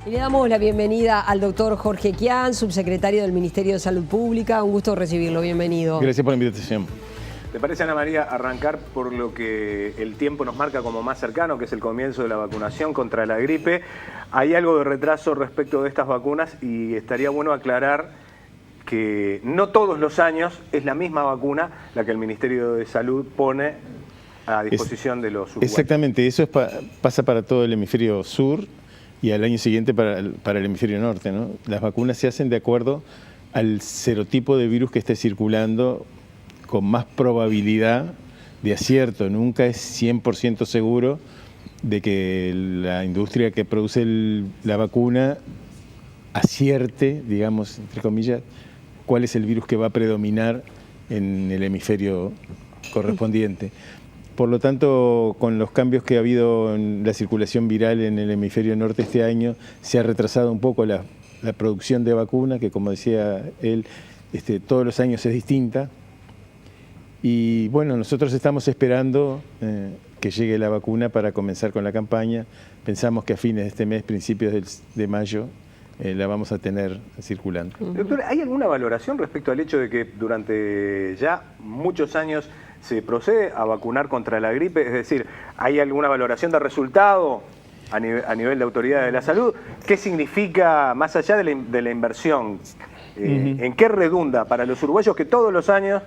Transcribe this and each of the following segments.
Y le damos la bienvenida al doctor Jorge Kian, subsecretario del Ministerio de Salud Pública. Un gusto recibirlo, bienvenido. Gracias por la invitación. ¿Te parece, Ana María, arrancar por lo que el tiempo nos marca como más cercano, que es el comienzo de la vacunación contra la gripe? Hay algo de retraso respecto de estas vacunas y estaría bueno aclarar que no todos los años es la misma vacuna la que el Ministerio de Salud pone a disposición de los uruguayos. Exactamente, eso pasa para todo el hemisferio sur y al año siguiente para el hemisferio norte, ¿no? Las vacunas se hacen de acuerdo al serotipo de virus que esté circulando con más probabilidad de acierto. Nunca es 100% seguro de que la industria que produce la vacuna acierte, digamos, entre comillas, cuál es el virus que va a predominar en el hemisferio correspondiente. Por lo tanto, con los cambios que ha habido en la circulación viral en el hemisferio norte este año, se ha retrasado un poco la producción de vacuna, que como decía él, todos los años es distinta. Y bueno, nosotros estamos esperando que llegue la vacuna para comenzar con la campaña. Pensamos que a fines de este mes, principios de mayo, la vamos a tener circulando. Doctor, ¿hay alguna valoración respecto al hecho de que durante ya muchos años se procede a vacunar contra la gripe? Es decir, ¿hay alguna valoración de resultado a nivel de autoridad de la salud? ¿Qué significa, más allá de la inversión, en qué redunda para los uruguayos que todos los años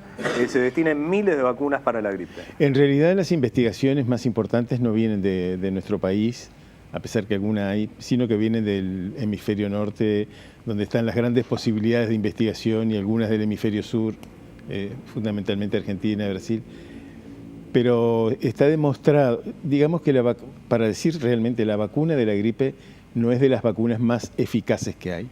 se destinen miles de vacunas para la gripe? En realidad las investigaciones más importantes no vienen de nuestro país, a pesar que alguna hay, sino que vienen del hemisferio norte, donde están las grandes posibilidades de investigación, y algunas del hemisferio sur, fundamentalmente Argentina y Brasil. Pero está demostrado, digamos que para decir realmente, la vacuna de la gripe no es de las vacunas más eficaces que hay.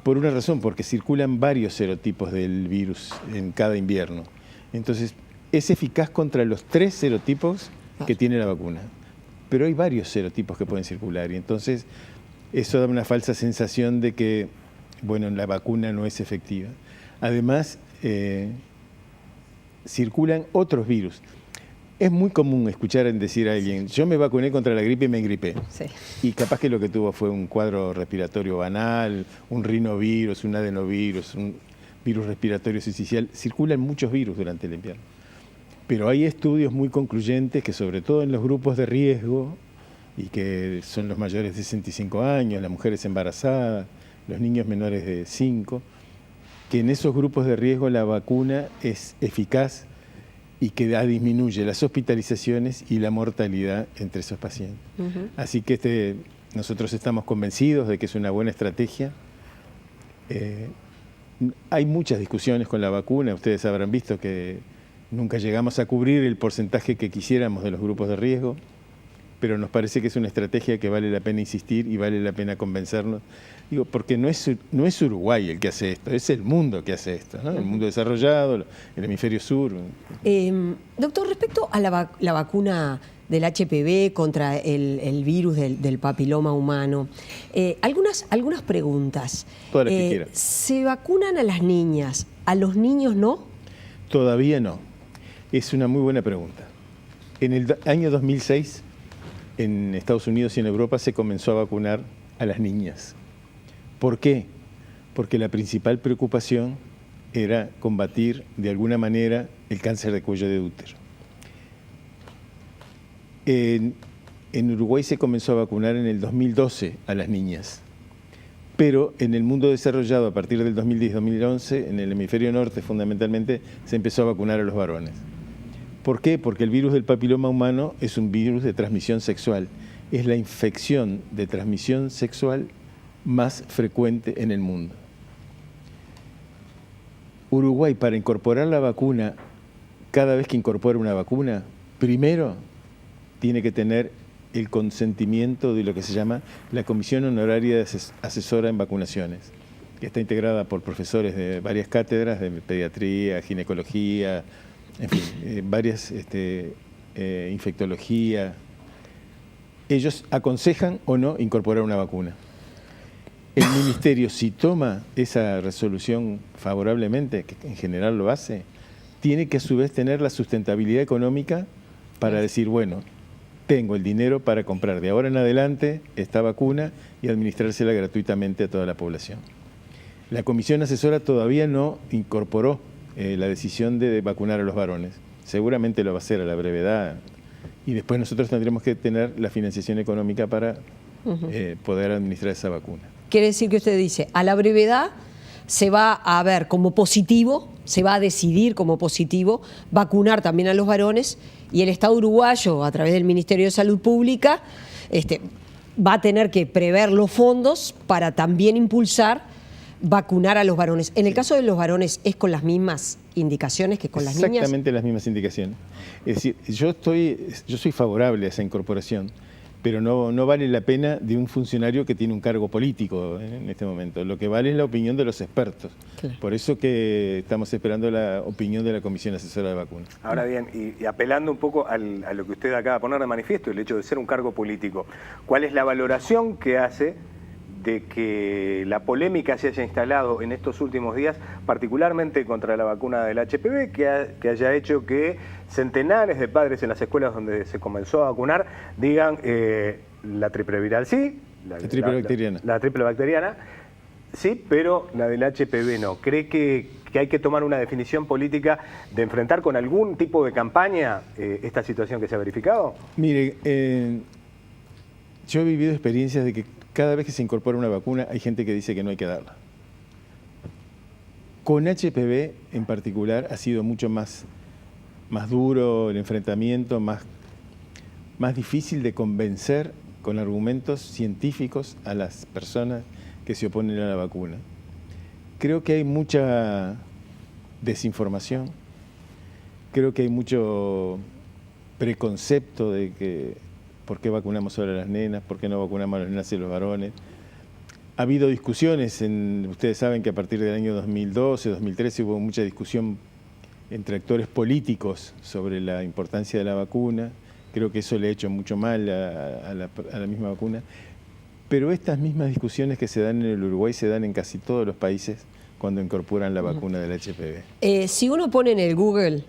Por una razón, porque circulan varios serotipos del virus en cada invierno. Entonces, es eficaz contra los 3 serotipos que tiene la vacuna. Pero hay varios serotipos que pueden circular y entonces eso da una falsa sensación de que, bueno, la vacuna no es efectiva. Además, circulan otros virus. Es muy común escuchar decir a alguien, yo me vacuné contra la gripe y me engripé. Sí. Y capaz que lo que tuvo fue un cuadro respiratorio banal, un rinovirus, un adenovirus, un virus respiratorio sincicial. Circulan muchos virus durante el invierno. Pero hay estudios muy concluyentes que, sobre todo en los grupos de riesgo, y que son los mayores de 65 años, las mujeres embarazadas, los niños menores de 5, que en esos grupos de riesgo la vacuna es eficaz y que disminuye las hospitalizaciones y la mortalidad entre esos pacientes. Así que nosotros estamos convencidos de que es una buena estrategia. Hay muchas discusiones con la vacuna, ustedes habrán visto que nunca llegamos a cubrir el porcentaje que quisiéramos de los grupos de riesgo, pero nos parece que es una estrategia que vale la pena insistir y vale la pena convencernos. Digo, porque no es Uruguay el que hace esto, es el mundo que hace esto, ¿no? El mundo desarrollado, el hemisferio sur. Doctor, respecto a la vacuna del HPV contra el virus del papiloma humano, algunas preguntas. Todas las que quiera. ¿Se vacunan a las niñas? ¿A los niños no? Todavía no. Es una muy buena pregunta. En el año 2006, en Estados Unidos y en Europa se comenzó a vacunar a las niñas. ¿Por qué? Porque la principal preocupación era combatir de alguna manera el cáncer de cuello de útero. En Uruguay se comenzó a vacunar en el 2012 a las niñas. Pero en el mundo desarrollado, a partir del 2010-2011, en el hemisferio norte fundamentalmente, se empezó a vacunar a los varones. ¿Por qué? Porque el virus del papiloma humano es un virus de transmisión sexual. Es la infección de transmisión sexual más frecuente en el mundo. Uruguay, para incorporar la vacuna, cada vez que incorpora una vacuna, primero tiene que tener el consentimiento de lo que se llama la Comisión Honoraria Asesora en Vacunaciones, que está integrada por profesores de varias cátedras de pediatría, ginecología, en fin, varias infectología. Ellos aconsejan o no incorporar una vacuna. El Ministerio, si toma esa resolución favorablemente, que en general lo hace, tiene que a su vez tener la sustentabilidad económica para decir, bueno, tengo el dinero para comprar de ahora en adelante esta vacuna y administrársela gratuitamente a toda la población. La comisión asesora todavía no incorporó la decisión de vacunar a los varones. Seguramente lo va a hacer a la brevedad y después nosotros tendremos que tener la financiación económica para poder administrar esa vacuna. Quiere decir que usted dice, a la brevedad se va a ver como positivo, se va a decidir como positivo vacunar también a los varones y el Estado uruguayo, a través del Ministerio de Salud Pública, va a tener que prever los fondos para también impulsar vacunar a los varones. En el caso de los varones, ¿es con las mismas indicaciones que con las niñas? Exactamente las mismas indicaciones. Es decir, yo soy favorable a esa incorporación, pero no vale la pena de un funcionario que tiene un cargo político en este momento. Lo que vale es la opinión de los expertos. Claro. Por eso que estamos esperando la opinión de la Comisión Asesora de Vacunas. Ahora bien, y apelando un poco a lo que usted acaba de poner de manifiesto, el hecho de ser un cargo político, ¿cuál es la valoración que hace de que la polémica se haya instalado en estos últimos días, particularmente contra la vacuna del HPV, que haya hecho que centenares de padres en las escuelas donde se comenzó a vacunar digan la triple viral sí, la triple bacteriana sí, pero la del HPV no? ¿Cree que hay que tomar una definición política de enfrentar con algún tipo de campaña esta situación que se ha verificado? Mire, yo he vivido experiencias de que cada vez que se incorpora una vacuna hay gente que dice que no hay que darla. Con HPV en particular ha sido mucho más duro el enfrentamiento, más difícil de convencer con argumentos científicos a las personas que se oponen a la vacuna. Creo que hay mucha desinformación, creo que hay mucho preconcepto de que ¿por qué vacunamos solo a las nenas? ¿Por qué no vacunamos a las nenas y a los varones? Ha habido discusiones, ustedes saben que a partir del año 2012, 2013 hubo mucha discusión entre actores políticos sobre la importancia de la vacuna. Creo que eso le ha hecho mucho mal a la misma vacuna. Pero estas mismas discusiones que se dan en el Uruguay se dan en casi todos los países cuando incorporan la vacuna del HPV. Si uno pone en el Google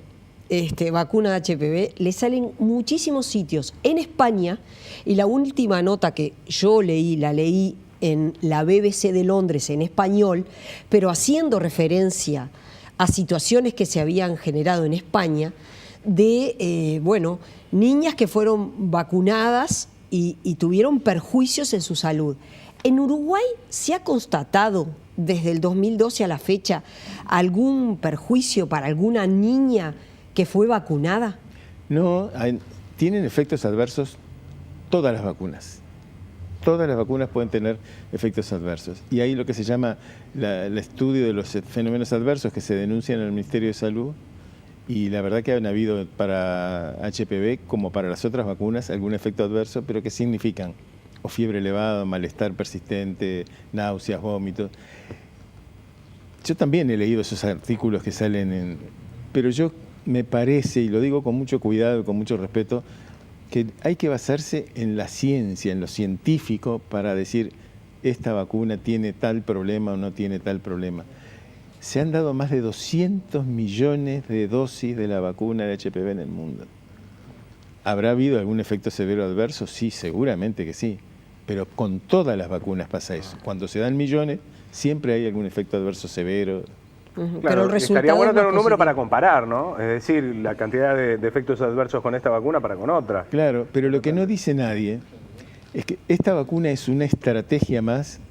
vacuna de HPV, le salen muchísimos sitios en España, y la última nota que yo la leí en la BBC de Londres en español, pero haciendo referencia a situaciones que se habían generado en España de, niñas que fueron vacunadas y tuvieron perjuicios en su salud. En Uruguay se ha constatado desde el 2012 a la fecha algún perjuicio para alguna niña que fue vacunada. No, tienen efectos adversos todas las vacunas. Todas las vacunas pueden tener efectos adversos. Y hay lo que se llama el estudio de los fenómenos adversos que se denuncian en el Ministerio de Salud. Y la verdad que han habido para HPV, como para las otras vacunas, algún efecto adverso, pero que significan o fiebre elevada, malestar persistente, náuseas, vómitos. Yo también he leído esos artículos que salen pero yo me parece, y lo digo con mucho cuidado y con mucho respeto, que hay que basarse en la ciencia, en lo científico, para decir esta vacuna tiene tal problema o no tiene tal problema. Se han dado más de 200 millones de dosis de la vacuna de HPV en el mundo. ¿Habrá habido algún efecto severo adverso? Sí, seguramente que sí, pero con todas las vacunas pasa eso. Cuando se dan millones, siempre hay algún efecto adverso severo. Claro, pero el resultado estaría bueno tener un número para comparar, ¿no? Es decir, la cantidad de efectos adversos con esta vacuna para con otra. Claro, pero lo que no dice nadie es que esta vacuna es una estrategia más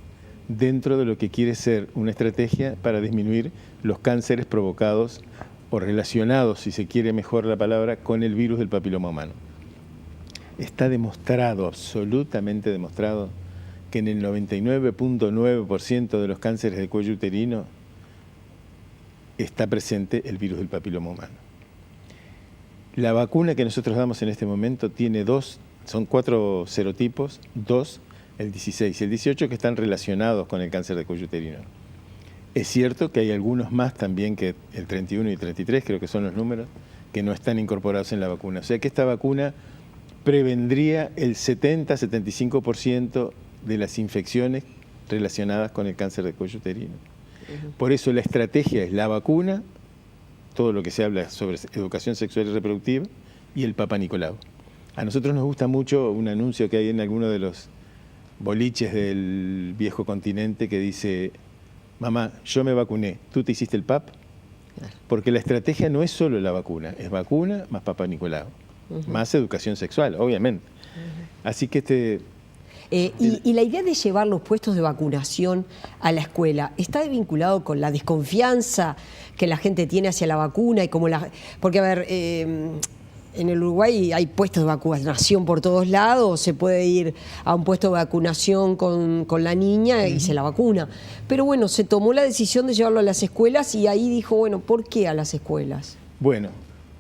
dentro de lo que quiere ser una estrategia para disminuir los cánceres provocados o relacionados, si se quiere mejor la palabra, con el virus del papiloma humano. Está demostrado, absolutamente demostrado, que en el 99.9% de los cánceres de cuello uterino está presente el virus del papiloma humano. La vacuna que nosotros damos en este momento tiene son 4 serotipos, 2, el 16 y el 18, que están relacionados con el cáncer de cuello uterino. Es cierto que hay algunos más también, que el 31 y 33, creo que son los números, que no están incorporados en la vacuna. O sea que esta vacuna prevendría el 70-75% de las infecciones relacionadas con el cáncer de cuello uterino. Por eso la estrategia es la vacuna, todo lo que se habla sobre educación sexual y reproductiva, y el Papá Nicolau. A nosotros nos gusta mucho un anuncio que hay en alguno de los boliches del viejo continente que dice: mamá, yo me vacuné, ¿tú te hiciste el PAP? Porque la estrategia no es solo la vacuna, es vacuna más Papá Nicolau, más educación sexual, obviamente. Así que y la idea de llevar los puestos de vacunación a la escuela, ¿está vinculado con la desconfianza que la gente tiene hacia la vacuna? Y porque, a ver, en el Uruguay hay puestos de vacunación por todos lados, se puede ir a un puesto de vacunación con la niña y se la vacuna. Pero bueno, se tomó la decisión de llevarlo a las escuelas y ahí dijo, bueno, ¿por qué a las escuelas? Bueno,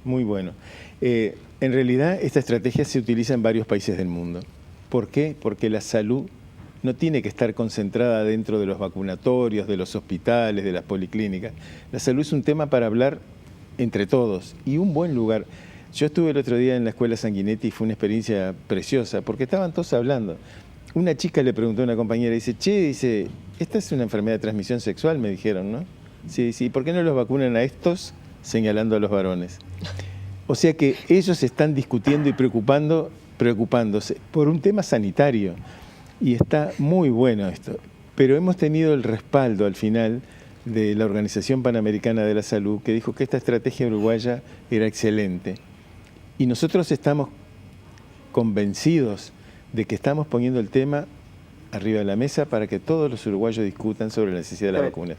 muy bueno. En realidad esta estrategia se utiliza en varios países del mundo. ¿Por qué? Porque la salud no tiene que estar concentrada dentro de los vacunatorios, de los hospitales, de las policlínicas. La salud es un tema para hablar entre todos y un buen lugar. Yo estuve el otro día en la escuela Sanguinetti y fue una experiencia preciosa porque estaban todos hablando. Una chica le preguntó a una compañera, dice, esta es una enfermedad de transmisión sexual, me dijeron, ¿no? Sí, ¿por qué no los vacunan a estos? Señalando a los varones. O sea que ellos están discutiendo y preocupándose por un tema sanitario. Y está muy bueno esto. Pero hemos tenido el respaldo al final de la Organización Panamericana de la Salud, que dijo que esta estrategia uruguaya era excelente. Y nosotros estamos convencidos de que estamos poniendo el tema arriba de la mesa para que todos los uruguayos discutan sobre la necesidad de las vacunas.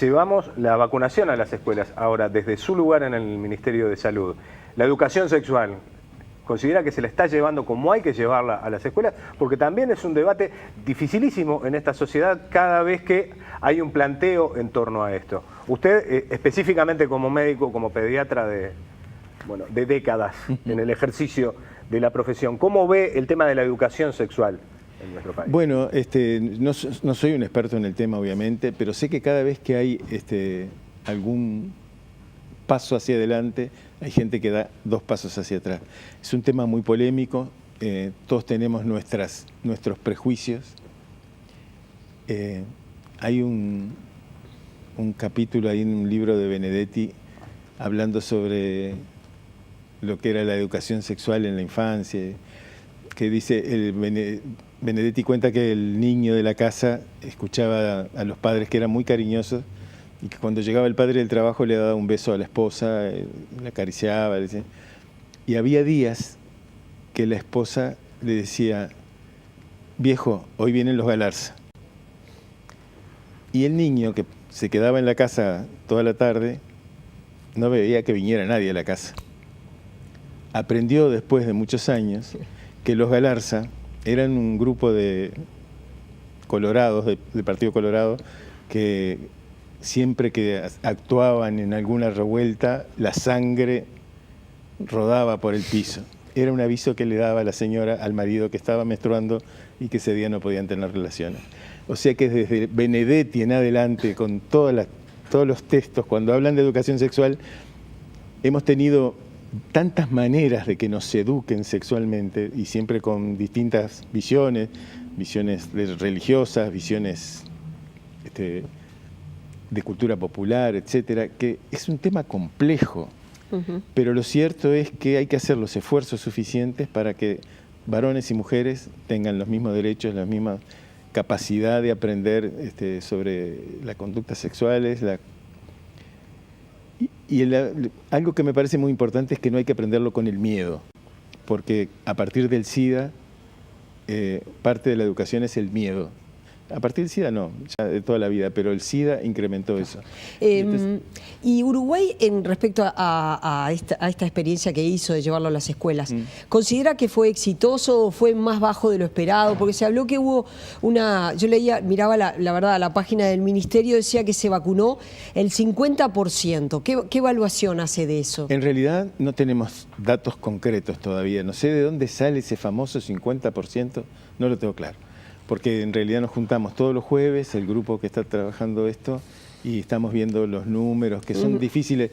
Llevamos la vacunación a las escuelas. Ahora, desde su lugar en el Ministerio de Salud, la educación sexual, ¿considera que se la está llevando como hay que llevarla a las escuelas? Porque también es un debate dificilísimo en esta sociedad cada vez que hay un planteo en torno a esto. Usted, específicamente como médico, como pediatra de décadas en el ejercicio de la profesión, ¿cómo ve el tema de la educación sexual en nuestro país? Bueno, no soy un experto en el tema, obviamente, pero sé que cada vez que hay algún paso hacia adelante, hay gente que da 2 pasos hacia atrás. Es un tema muy polémico, todos tenemos nuestros prejuicios. Hay un capítulo ahí en un libro de Benedetti hablando sobre lo que era la educación sexual en la infancia, que dice, Benedetti cuenta que el niño de la casa escuchaba a los padres que eran muy cariñosos y que cuando llegaba el padre del trabajo le daba un beso a la esposa, la acariciaba, y había días que la esposa le decía, viejo, hoy vienen los Galarza. Y el niño, que se quedaba en la casa toda la tarde, no veía que viniera nadie a la casa. Aprendió después de muchos años que los Galarza eran un grupo de colorados, del Partido Colorado, que siempre que actuaban en alguna revuelta, la sangre rodaba por el piso. Era un aviso que le daba la señora al marido que estaba menstruando y que ese día no podían tener relaciones. O sea que desde Benedetti en adelante, con todos los textos, cuando hablan de educación sexual, hemos tenido tantas maneras de que nos eduquen sexualmente y siempre con distintas visiones religiosas, visiones de cultura popular, etcétera, que es un tema complejo. Pero lo cierto es que hay que hacer los esfuerzos suficientes para que varones y mujeres tengan los mismos derechos, la misma capacidad de aprender sobre las conductas sexuales. Algo que me parece muy importante es que no hay que aprenderlo con el miedo, porque a partir del SIDA, parte de la educación es el miedo. A partir del SIDA no, ya de toda la vida, pero el SIDA incrementó eso. Y Uruguay, en respecto a esta experiencia que hizo de llevarlo a las escuelas, ¿considera que fue exitoso o fue más bajo de lo esperado? Porque se habló que hubo yo miraba la verdad, la página del ministerio, decía que se vacunó el 50%. ¿Qué evaluación hace de eso? En realidad no tenemos datos concretos todavía. No sé de dónde sale ese famoso 50%, no lo tengo claro. Porque en realidad nos juntamos todos los jueves, el grupo que está trabajando esto, y estamos viendo los números que son difíciles.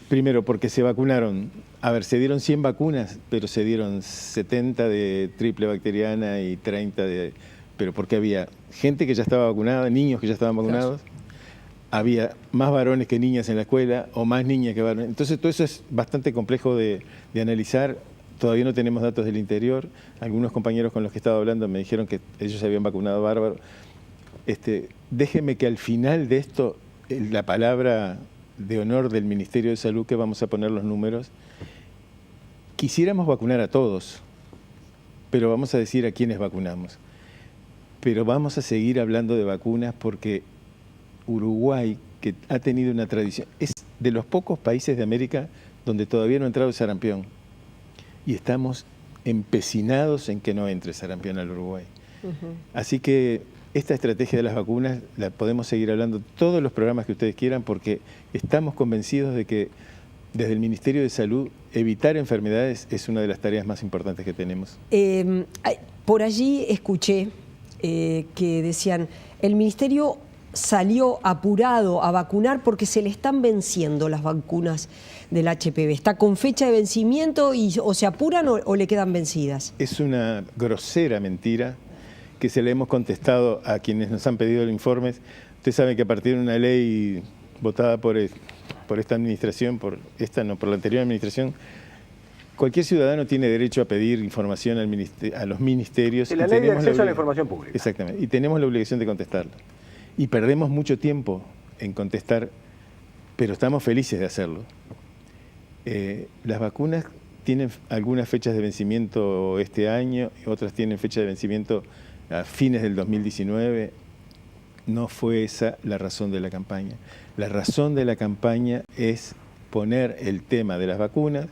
Primero, porque se vacunaron, se dieron 100 vacunas, pero se dieron 70 de triple bacteriana y 30 pero porque había gente que ya estaba vacunada, niños que ya estaban vacunados, había más varones que niñas en la escuela, o más niñas que varones. Entonces todo eso es bastante complejo de analizar. todavía no tenemos datos del interior. Algunos compañeros con los que estaba hablando me dijeron que ellos se habían vacunado bárbaro. Déjeme que al final de esto, la palabra de honor del Ministerio de Salud, que vamos a poner los números, quisiéramos vacunar a todos, pero vamos a decir a quiénes vacunamos. Pero vamos a seguir hablando de vacunas porque Uruguay, que ha tenido una tradición, es de los pocos países de América donde todavía no ha entrado el sarampión. Y estamos empecinados en que no entre sarampión al Uruguay. Así que esta estrategia de las vacunas la podemos seguir hablando todos los programas que ustedes quieran, porque estamos convencidos de que desde el Ministerio de Salud evitar enfermedades es una de las tareas más importantes que tenemos. Por allí escuché que decían, el Ministerio salió apurado a vacunar porque se le están venciendo las vacunas del HPV. ¿Está con fecha de vencimiento y o se apuran o le quedan vencidas? Es una grosera mentira que se le hemos contestado a quienes nos han pedido el informe. Usted sabe que a partir de una ley votada por esta administración, por la anterior administración, cualquier ciudadano tiene derecho a pedir información a los ministerios. Y la ley de acceso a la información pública. Exactamente, y tenemos la obligación de contestarla. Y perdemos mucho tiempo en contestar, pero estamos felices de hacerlo. Las vacunas tienen algunas fechas de vencimiento este año, y otras tienen fecha de vencimiento a fines del 2019. No fue esa la razón de la campaña. La razón de la campaña es poner el tema de las vacunas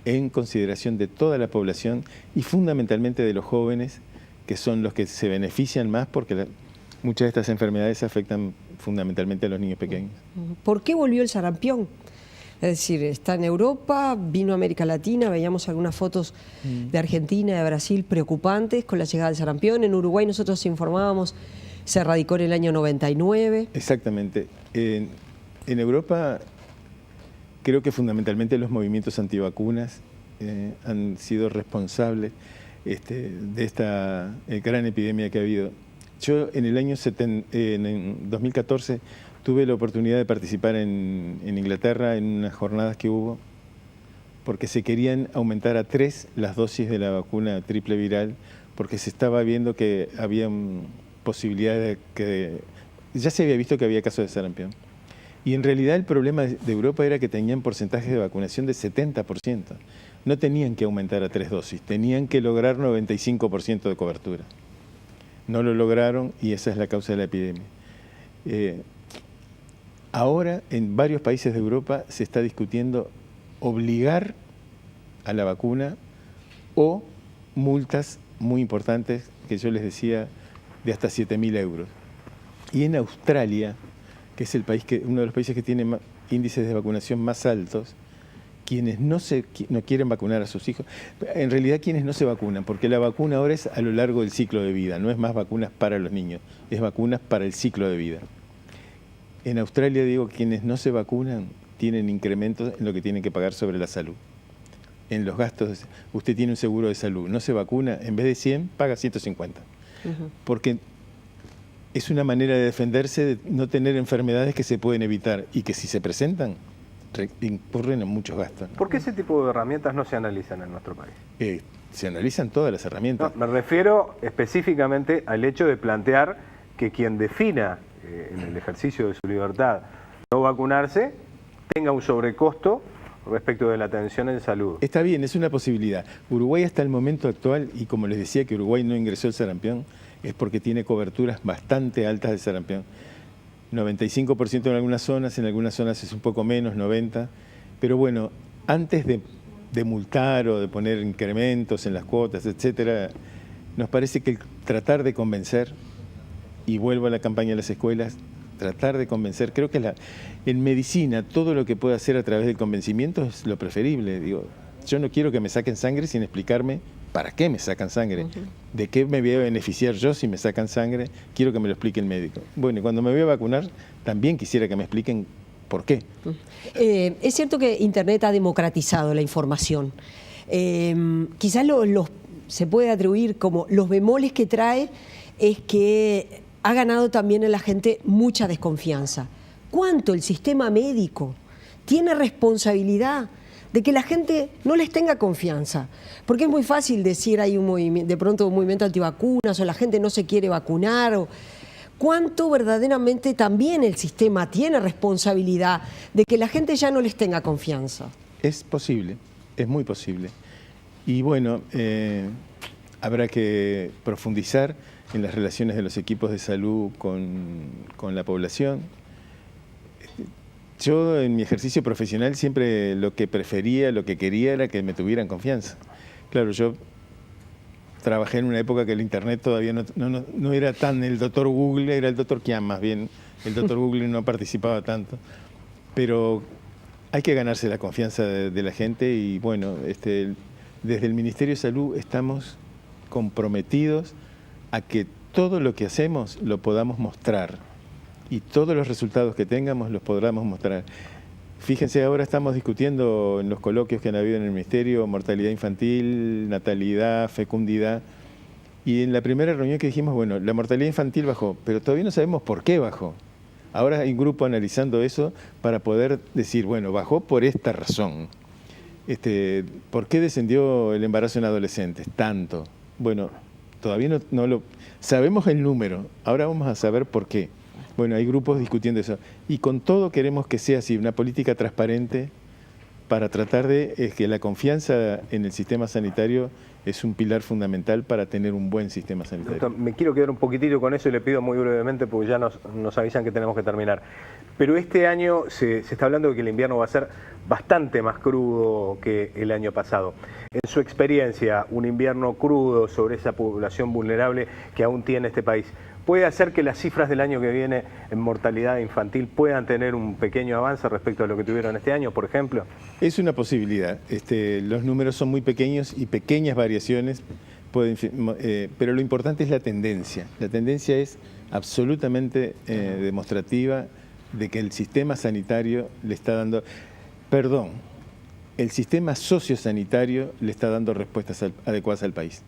en consideración de toda la población y fundamentalmente de los jóvenes, que son los que se benefician más porque muchas de estas enfermedades afectan fundamentalmente a los niños pequeños. ¿Por qué volvió el sarampión? Es decir, está en Europa, vino a América Latina, veíamos algunas fotos de Argentina, de Brasil preocupantes con la llegada del sarampión. En Uruguay nosotros informábamos, se erradicó en el año 99. Exactamente. En Europa creo que fundamentalmente los movimientos antivacunas han sido responsables de esta gran epidemia que ha habido. Yo en el año en 2014 tuve la oportunidad de participar en Inglaterra en unas jornadas que hubo porque se querían aumentar a 3 las dosis de la vacuna triple viral, porque se estaba viendo que había posibilidades de que ya se había visto que había casos de sarampión. Y en realidad el problema de Europa era que tenían porcentajes de vacunación de 70%. No tenían que aumentar a 3 dosis, tenían que lograr 95% de cobertura. No lo lograron y esa es la causa de la epidemia. Ahora en varios países de Europa se está discutiendo obligar a la vacuna o multas muy importantes, que yo les decía, de hasta 7.000 euros. Y en Australia, que es uno de los países que tiene índices de vacunación más altos, quienes no quieren vacunar a sus hijos, en realidad quienes no se vacunan, porque la vacuna ahora es a lo largo del ciclo de vida, no es más vacunas para los niños, es vacunas para el ciclo de vida. En Australia, digo, quienes no se vacunan tienen incrementos en lo que tienen que pagar sobre la salud. En los gastos, usted tiene un seguro de salud, no se vacuna, en vez de 100, paga 150. Porque es una manera de defenderse de no tener enfermedades que se pueden evitar y que si se presentan, incurren en muchos gastos, ¿no? ¿Por qué ese tipo de herramientas no se analizan en nuestro país? Se analizan todas las herramientas. No, me refiero específicamente al hecho de plantear que quien defina en el ejercicio de su libertad no vacunarse tenga un sobrecosto respecto de la atención en salud. Está bien, es una posibilidad. Uruguay hasta el momento actual, y como les decía que Uruguay no ingresó el sarampión, es porque tiene coberturas bastante altas de sarampión. 95% en algunas zonas es un poco menos, 90%. Pero bueno, antes de multar o de poner incrementos en las cuotas, etcétera, nos parece que tratar de convencer, y vuelvo a la campaña de las escuelas, tratar de convencer, creo que en medicina todo lo que pueda hacer a través del convencimiento es lo preferible. Digo, yo no quiero que me saquen sangre sin explicarme para qué me sacan sangre, de qué me voy a beneficiar yo si me sacan sangre, quiero que me lo explique el médico. Bueno, y cuando me voy a vacunar, también quisiera que me expliquen por qué. Es cierto que Internet ha democratizado la información. Quizás se puede atribuir como los bemoles que trae es que ha ganado también en la gente mucha desconfianza. ¿Cuánto el sistema médico tiene responsabilidad de que la gente no les tenga confianza. Porque es muy fácil decir hay un movimiento, de pronto un movimiento antivacunas o la gente no se quiere vacunar. ¿Cuánto verdaderamente también el sistema tiene responsabilidad de que la gente ya no les tenga confianza? Es posible, es muy posible. Y bueno, habrá que profundizar en las relaciones de los equipos de salud con la población. Yo en mi ejercicio profesional siempre lo que prefería, lo que quería era que me tuvieran confianza. Claro, yo trabajé en una época que el internet todavía no era tan el doctor Google, era el doctor Qian más bien. El doctor Google no participaba tanto. Pero hay que ganarse la confianza de la gente y bueno, desde el Ministerio de Salud estamos comprometidos a que todo lo que hacemos lo podamos mostrar y todos los resultados que tengamos los podamos mostrar. Fíjense, ahora estamos discutiendo en los coloquios que han habido en el Ministerio mortalidad infantil, natalidad, fecundidad. Y en la primera reunión que dijimos, bueno, la mortalidad infantil bajó, pero todavía no sabemos por qué bajó. Ahora hay un grupo analizando eso para poder decir, bueno, bajó por esta razón. ¿Por qué descendió el embarazo en adolescentes? Tanto. Bueno, todavía no lo... Sabemos el número, ahora vamos a saber por qué. Bueno, hay grupos discutiendo eso. Y con todo queremos que sea así, una política transparente para tratar de que la confianza en el sistema sanitario es un pilar fundamental para tener un buen sistema sanitario. Doctor, me quiero quedar un poquitito con eso y le pido muy brevemente porque ya nos avisan que tenemos que terminar. Pero este año se está hablando de que el invierno va a ser bastante más crudo que el año pasado. En su experiencia, un invierno crudo sobre esa población vulnerable que aún tiene este país, ¿puede hacer que las cifras del año que viene en mortalidad infantil puedan tener un pequeño avance respecto a lo que tuvieron este año, por ejemplo? Es una posibilidad. Los números son muy pequeños y pequeñas variaciones pueden, pero lo importante es la tendencia. La tendencia es absolutamente demostrativa de que el sistema sanitario le está dando... el sistema sociosanitario le está dando respuestas adecuadas al país.